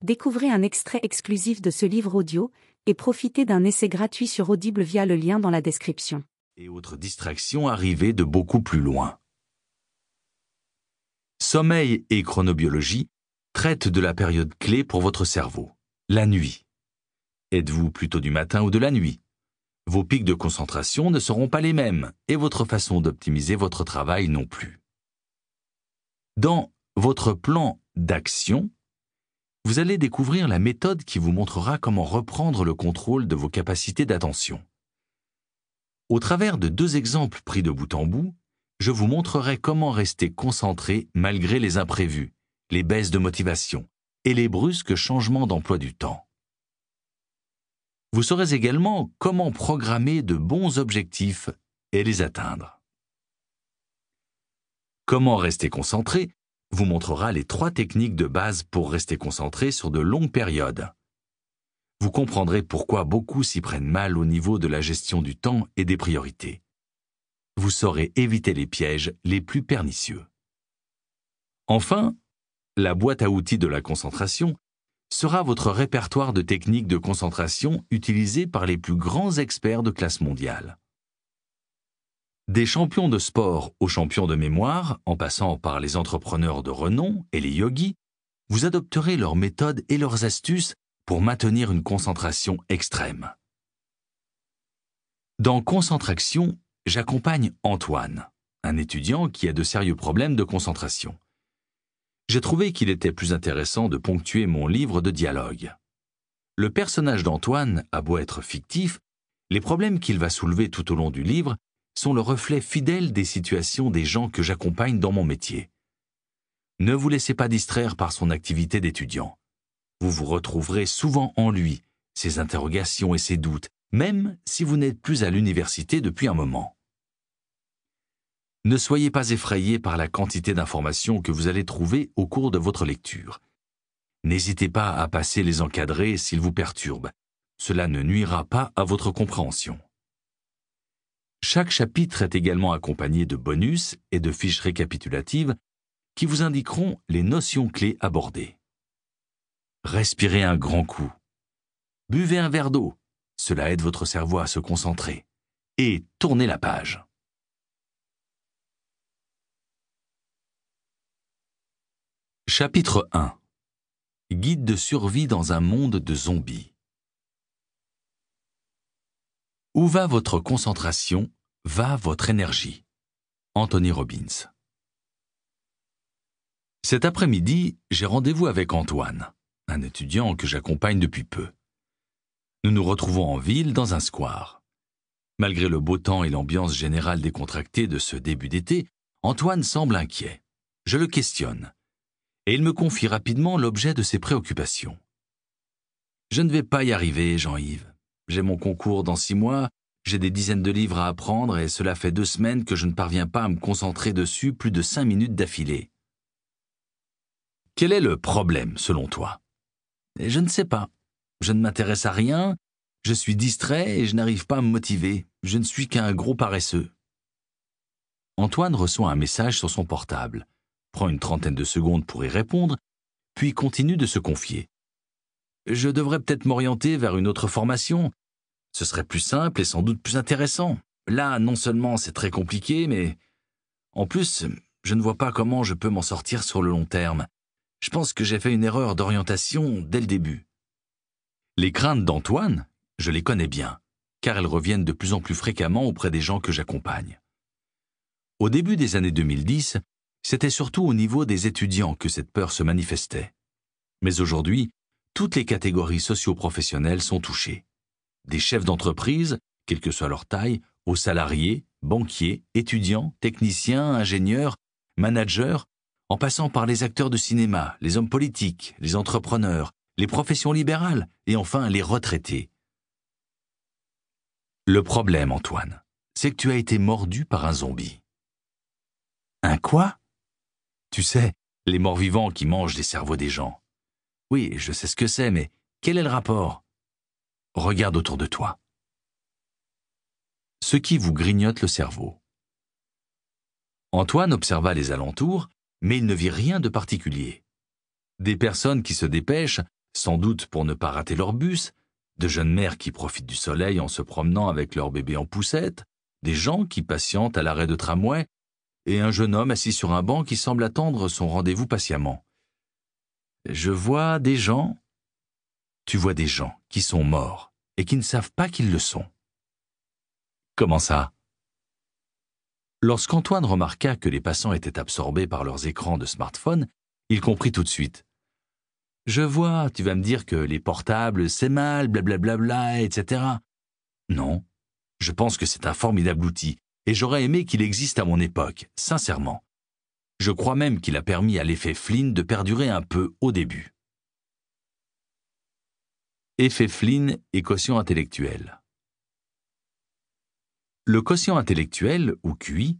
Découvrez un extrait exclusif de ce livre audio et profitez d'un essai gratuit sur Audible via le lien dans la description. Et autres distractions arrivées de beaucoup plus loin. Sommeil et chronobiologie traitent de la période clé pour votre cerveau, la nuit. Êtes-vous plutôt du matin ou de la nuit? Vos pics de concentration ne seront pas les mêmes et votre façon d'optimiser votre travail non plus. Dans votre plan d'action, vous allez découvrir la méthode qui vous montrera comment reprendre le contrôle de vos capacités d'attention. Au travers de 2 exemples pris de bout en bout, je vous montrerai comment rester concentré malgré les imprévus, les baisses de motivation et les brusques changements d'emploi du temps. Vous saurez également comment programmer de bons objectifs et les atteindre. Comment rester concentré vous montrera les 3 techniques de base pour rester concentré sur de longues périodes. Vous comprendrez pourquoi beaucoup s'y prennent mal au niveau de la gestion du temps et des priorités. Vous saurez éviter les pièges les plus pernicieux. Enfin, la boîte à outils de la concentration sera votre répertoire de techniques de concentration utilisées par les plus grands experts de classe mondiale. Des champions de sport aux champions de mémoire, en passant par les entrepreneurs de renom et les yogis, vous adopterez leurs méthodes et leurs astuces pour maintenir une concentration extrême. Dans Concentraction, j'accompagne Antoine, un étudiant qui a de sérieux problèmes de concentration. J'ai trouvé qu'il était plus intéressant de ponctuer mon livre de dialogue. Le personnage d'Antoine a beau être fictif, les problèmes qu'il va soulever tout au long du livre sont le reflet fidèle des situations des gens que j'accompagne dans mon métier. Ne vous laissez pas distraire par son activité d'étudiant. Vous vous retrouverez souvent en lui, ses interrogations et ses doutes, même si vous n'êtes plus à l'université depuis un moment. Ne soyez pas effrayé par la quantité d'informations que vous allez trouver au cours de votre lecture. N'hésitez pas à passer les encadrés s'ils vous perturbent. Cela ne nuira pas à votre compréhension. Chaque chapitre est également accompagné de bonus et de fiches récapitulatives qui vous indiqueront les notions clés abordées. Respirez un grand coup. Buvez un verre d'eau. Cela aide votre cerveau à se concentrer. Et tournez la page. Chapitre 1. Guide de survie dans un monde de zombies. Où va votre concentration, va votre énergie. Anthony Robbins. Cet après-midi, j'ai rendez-vous avec Antoine, un étudiant que j'accompagne depuis peu. Nous nous retrouvons en ville dans un square. Malgré le beau temps et l'ambiance générale décontractée de ce début d'été, Antoine semble inquiet. Je le questionne. Et il me confie rapidement l'objet de ses préoccupations. « Je ne vais pas y arriver, Jean-Yves. J'ai mon concours dans 6 mois, j'ai des dizaines de livres à apprendre et cela fait 2 semaines que je ne parviens pas à me concentrer dessus plus de 5 minutes d'affilée. » Quel est le problème, selon toi? Et je ne sais pas. Je ne m'intéresse à rien, je suis distrait et je n'arrive pas à me motiver. Je ne suis qu'un gros paresseux. Antoine reçoit un message sur son portable. Prend une trentaine de secondes pour y répondre, puis continue de se confier. « Je devrais peut-être m'orienter vers une autre formation. Ce serait plus simple et sans doute plus intéressant. Là, non seulement c'est très compliqué, mais en plus, je ne vois pas comment je peux m'en sortir sur le long terme. Je pense que j'ai fait une erreur d'orientation dès le début. » Les craintes d'Antoine, je les connais bien, car elles reviennent de plus en plus fréquemment auprès des gens que j'accompagne. Au début des années 2010, c'était surtout au niveau des étudiants que cette peur se manifestait. Mais aujourd'hui, toutes les catégories socio-professionnelles sont touchées. Des chefs d'entreprise, quelle que soit leur taille, aux salariés, banquiers, étudiants, techniciens, ingénieurs, managers, en passant par les acteurs de cinéma, les hommes politiques, les entrepreneurs, les professions libérales et enfin les retraités. Le problème, Antoine, c'est que tu as été mordu par un zombie. Un quoi? Tu sais, les morts-vivants qui mangent les cerveaux des gens. Oui, je sais ce que c'est, mais quel est le rapport? Regarde autour de toi. Ce qui vous grignote le cerveau. Antoine observa les alentours, mais il ne vit rien de particulier. Des personnes qui se dépêchent sans doute pour ne pas rater leur bus, de jeunes mères qui profitent du soleil en se promenant avec leur bébé en poussette, des gens qui patientent à l'arrêt de tramway, et un jeune homme assis sur un banc qui semble attendre son rendez-vous patiemment. Je vois des gens. Tu vois des gens qui sont morts et qui ne savent pas qu'ils le sont. Comment ça? Lorsqu'Antoine remarqua que les passants étaient absorbés par leurs écrans de smartphone, il comprit tout de suite. Je vois, tu vas me dire que les portables, c'est mal, blablabla, etc. Non, je pense que c'est un formidable outil, et j'aurais aimé qu'il existe à mon époque, sincèrement. Je crois même qu'il a permis à l'effet Flynn de perdurer un peu au début. Effet Flynn et quotient intellectuel. Le quotient intellectuel, ou QI,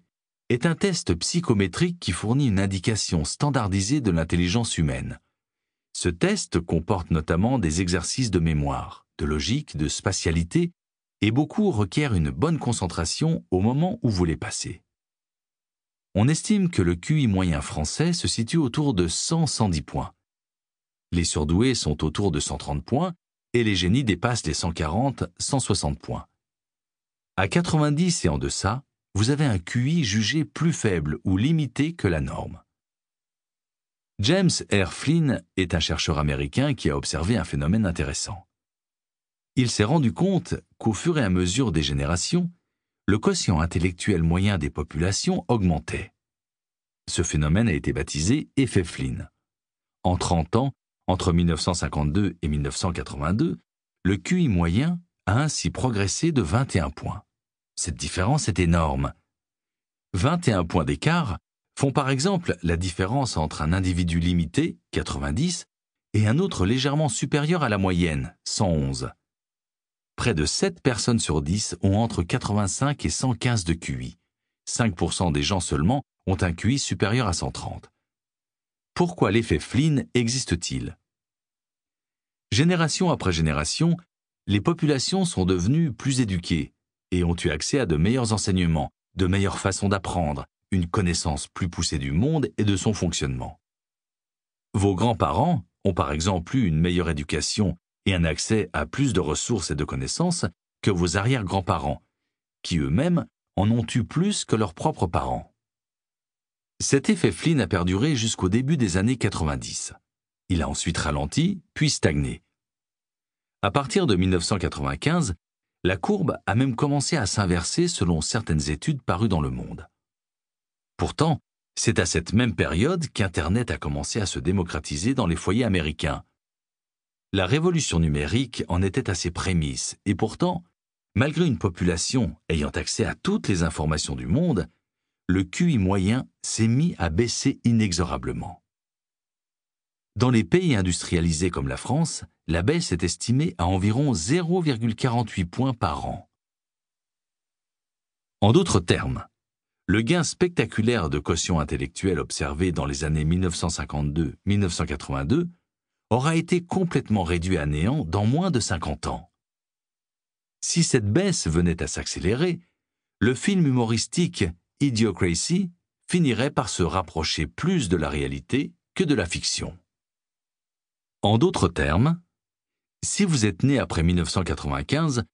est un test psychométrique qui fournit une indication standardisée de l'intelligence humaine. Ce test comporte notamment des exercices de mémoire, de logique, de spatialité, et beaucoup requièrent une bonne concentration au moment où vous les passez. On estime que le QI moyen français se situe autour de 100-110 points. Les surdoués sont autour de 130 points et les génies dépassent les 140-160 points. À 90 et en deçà, vous avez un QI jugé plus faible ou limité que la norme. James R. Flynn est un chercheur américain qui a observé un phénomène intéressant. Il s'est rendu compte qu'au fur et à mesure des générations, le quotient intellectuel moyen des populations augmentait. Ce phénomène a été baptisé effet Flynn. En 30 ans, entre 1952 et 1982, le QI moyen a ainsi progressé de 21 points. Cette différence est énorme. 21 points d'écart font par exemple la différence entre un individu limité, 90, et un autre légèrement supérieur à la moyenne, 111. Près de 7 personnes sur 10 ont entre 85 et 115 de QI. 5% des gens seulement ont un QI supérieur à 130. Pourquoi l'effet Flynn existe-t-il? Génération après génération, les populations sont devenues plus éduquées et ont eu accès à de meilleurs enseignements, de meilleures façons d'apprendre, une connaissance plus poussée du monde et de son fonctionnement. Vos grands-parents ont par exemple eu une meilleure éducation et un accès à plus de ressources et de connaissances que vos arrière-grands-parents, qui eux-mêmes en ont eu plus que leurs propres parents. Cet effet Flynn a perduré jusqu'au début des années 90. Il a ensuite ralenti, puis stagné. À partir de 1995, la courbe a même commencé à s'inverser selon certaines études parues dans Le Monde. Pourtant, c'est à cette même période qu'Internet a commencé à se démocratiser dans les foyers américains. La révolution numérique en était à ses prémices et pourtant, malgré une population ayant accès à toutes les informations du monde, le QI moyen s'est mis à baisser inexorablement. Dans les pays industrialisés comme la France, la baisse est estimée à environ 0,48 points par an. En d'autres termes, le gain spectaculaire de quotient intellectuel observé dans les années 1952-1982 aura été complètement réduit à néant dans moins de 50 ans. Si cette baisse venait à s'accélérer, le film humoristique Idiocracy finirait par se rapprocher plus de la réalité que de la fiction. En d'autres termes, si vous êtes né après 1995,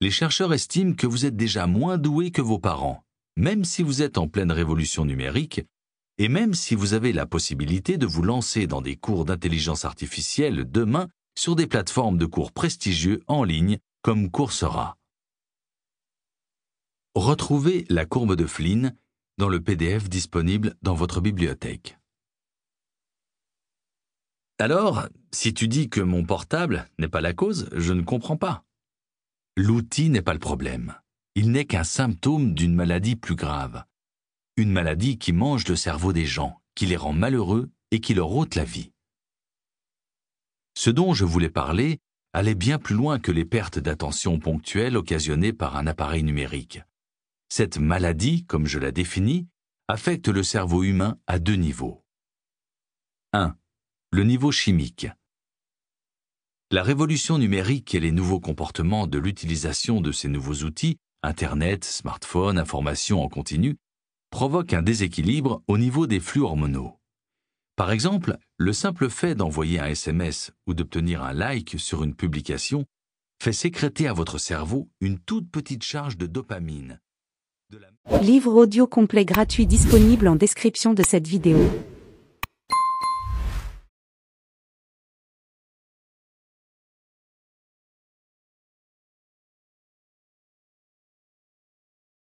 les chercheurs estiment que vous êtes déjà moins doué que vos parents, même si vous êtes en pleine révolution numérique, et même si vous avez la possibilité de vous lancer dans des cours d'intelligence artificielle demain sur des plateformes de cours prestigieux en ligne comme Coursera. Retrouvez la courbe de Flynn dans le PDF disponible dans votre bibliothèque. Alors, si tu dis que mon portable n'est pas la cause, je ne comprends pas. L'outil n'est pas le problème. Il n'est qu'un symptôme d'une maladie plus grave. Une maladie qui mange le cerveau des gens, qui les rend malheureux et qui leur ôte la vie. Ce dont je voulais parler allait bien plus loin que les pertes d'attention ponctuelles occasionnées par un appareil numérique. Cette maladie, comme je la définis, affecte le cerveau humain à 2 niveaux. 1. Le niveau chimique. La révolution numérique et les nouveaux comportements de l'utilisation de ces nouveaux outils, Internet, smartphone, information en continu, provoquent un déséquilibre au niveau des flux hormonaux. Par exemple, le simple fait d'envoyer un SMS ou d'obtenir un like sur une publication fait sécréter à votre cerveau une toute petite charge de dopamine. Livre audio complet gratuit disponible en description de cette vidéo.